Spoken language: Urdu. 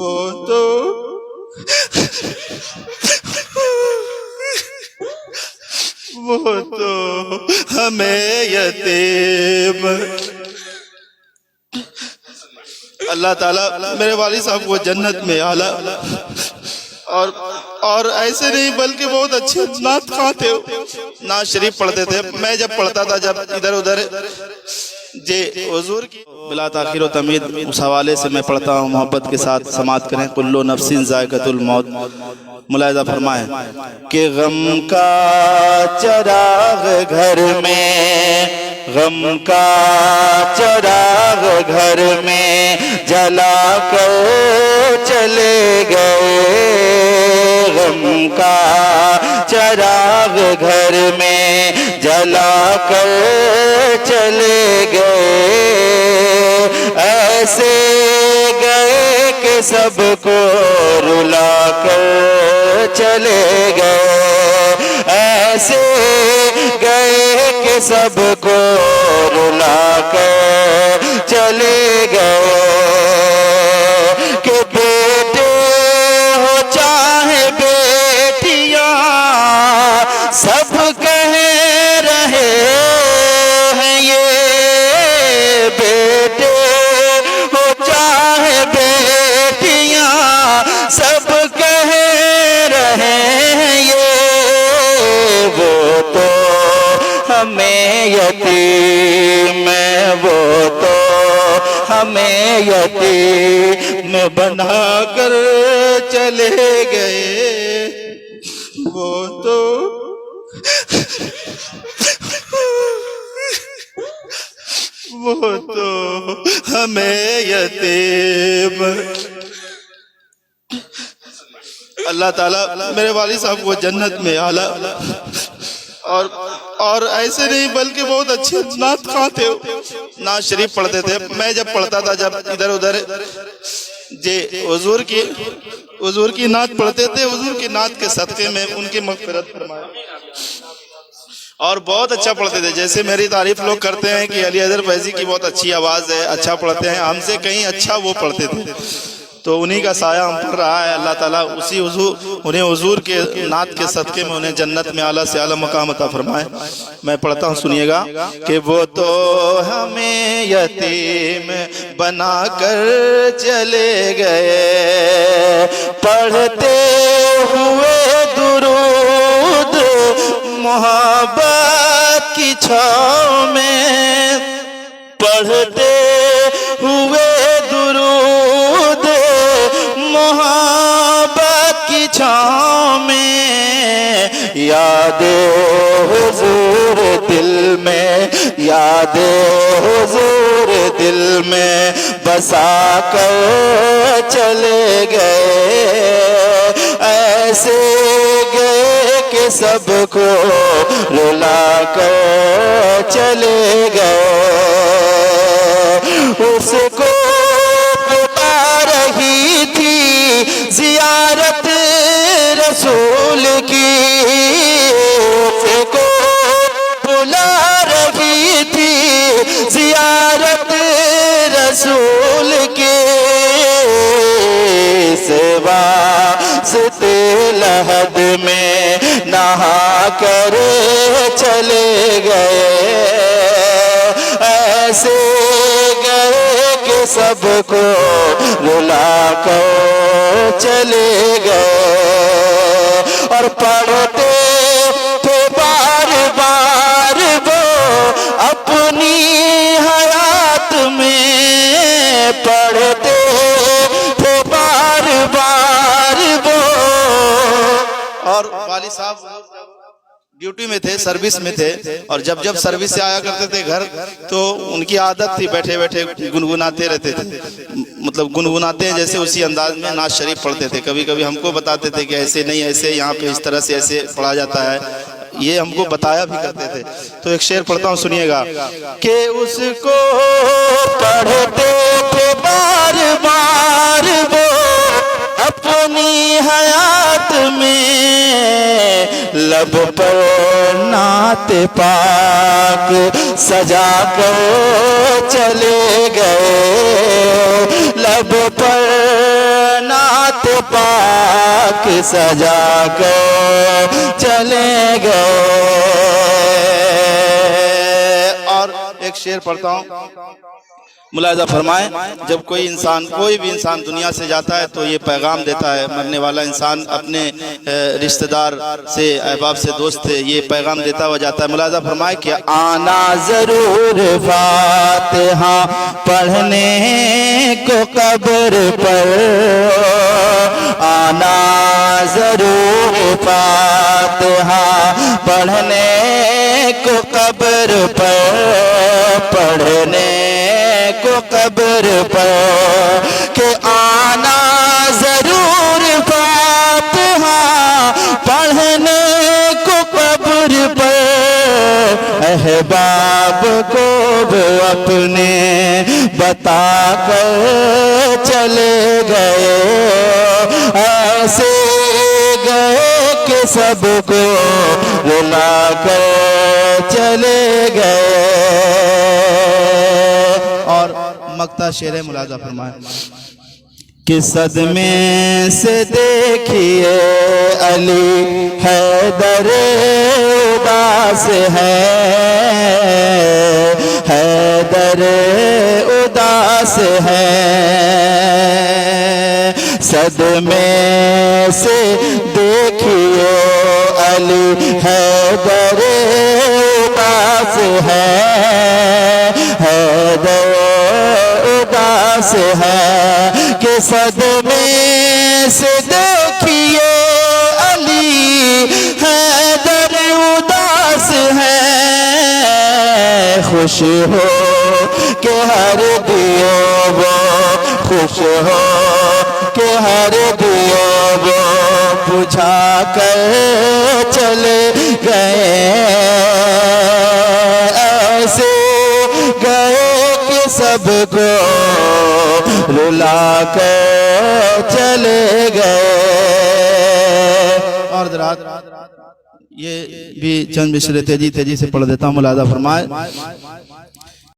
وہ تو وہ تو ہمیں یتیم اللہ تعالیٰ میرے والد صاحب کو جنت میں اعلیٰ اور ایسے نہیں بلکہ بہت اچھے نعت خواں تھے، نعت شریف پڑھتے تھے۔ میں جب پڑھتا تھا جب ادھر ادھر حضور کی بلا تاخیر و تمید اس حوالے سے میں پڑھتا ہوں، محبت کے ساتھ سماعت کریں۔ کل نفس ذائقۃ الموت، ملاحظہ فرمائیں کہ غم کا چراغ گھر میں، غم کا چراغ گھر میں جلا کر چلے گئے، غم کا چراغ گھر میں جلا کر چلے گئے، ایسے گئے کہ سب کو رلا کر چلے گئے، ایسے گئے کہ سب کو رلا کر چلے گئے، کہ بیٹے ہو چاہے بیٹیاں سب کہہ رہے ہیں یہ، بیٹے ہو چاہے بیٹیاں سب کہہ رہے ہیں یہ، وہ تو ہمیں یتیم، وہ تو ہمیں یتیم بنا کر چلے گئے، وہ تو وہ تو ہمیں یتیم اللہ تعالیٰ میرے والد صاحب کو جنت میں اعلیٰ اور ایسے نہیں بلکہ بہت اچھے نعت خواں تھے، نعت شریف پڑھتے تھے۔ میں جب پڑھتا تھا جب ادھر ادھر حضور کی نعت پڑھتے تھے، حضور کی نعت کے صدقے میں ان کی مغفرت فرمائے، اور بہت اچھا پڑھتے تھے۔ جیسے میری تعریف لوگ کرتے ہیں کہ علی حیدر فیضی کی بہت اچھی آواز ہے، اچھا پڑھتے ہیں، ہم سے کہیں اچھا وہ پڑھتے تھے، تو انہی کا سایہ ہم پر رہا ہے۔ اللہ تعالیٰ اسی انہیں حضور کے نعت کے صدقے میں انہیں جنت میں اعلیٰ سے اعلیٰ مقام عطا فرمائے۔ میں پڑھتا ہوں، سنیے گا کہ وہ تو ہمیں یتیم بنا کر چلے گئے، پڑھتے ہوئے درود محبت کی چھاؤں میں، پڑھتے ہوئے درود محبت کی چھاؤں میں، یاد حضور دل میں، یاد حضور دل میں بسا کر چلے گئے، ایسے گئے کہ سب کو رلا کر چلے گئے، اس کو بتا رہی تھی زیارت رسول کی، اس کو بلا رہی تھی زیارت رسول کی، واسطے لحد میں نہا کر چلے گئے، ایسے گئے کہ سب کو رلا کر چلے گئے، اور پڑھتے تھے بار بار وہ اپنی حیات میں، پڑھتے تھے بار بار وہ، اور والد صاحب ڈیوٹی میں تھے، سروس میں تھے، اور جب جب سروس سے آیا کرتے تھے گھر تو ان کی عادت تھی بیٹھے بیٹھے گنگناتے رہتے تھے، مطلب گنگناتے ہیں جیسے اسی انداز میں نعت شریف پڑھتے تھے۔ کبھی کبھی ہم کو بتاتے تھے کہ ایسے نہیں، ایسے یہاں پہ اس طرح سے ایسے پڑھا جاتا ہے، یہ ہم کو بتایا بھی کرتے تھے۔ تو ایک شعر پڑھتا ہوں، سنیے گا کہ اس کو پڑھتے تھے بار بار وہ اپنی حیات میں، لب پر نعت پاک سجا کر چلے گئے، لب پر ذات پاک سجا کر چلے گئے۔ اور ایک شعر پڑھتا ہوں، ملاحظہ فرمائیں، جب کوئی بھی انسان دنیا سے جاتا ہے تو یہ پیغام دیتا ہے، مرنے والا انسان اپنے رشتہ دار سے، احباب سے، دوست سے یہ پیغام دیتا ہوا جاتا ہے۔ ملاحظہ فرمائیں کہ آنا ضرور فاتحہ پڑھنے کو قبر پر، آنا ضرور فاتحہ پڑھنے کو قبر پر، پڑھنے کو قبر پر، کہ آنا ضرور فاتحہ پڑھنے کو قبر پر، احباب کو وہ اپنے بتا کر چلے گئے، ایسے گئے کہ سب کو رلا کر چلے گئے۔ اور مقطع شعر ملاحظہ فرمائیں، کہ صدمے سے دیکھیے علی حیدر اداس ہے، حیدر اداس ہے، صدمے سے دیکھیے علی حیدر اداس ہے، حیدر اداس ہے، کہ صدمے سے دیکھیے علی حیدر اداس ہے، خوش ہو کہ ہر دیو وہ، خوش ہو کہ ہر دیو وہ بجھا کر چلے گئے، ایسے گئے کہ سب کو رلا کر چلے گئے۔ اور حضرات یہ بھی چند مصرے تیزی سے پڑھ دیتا ہوں، ملاحظہ فرمائیں۔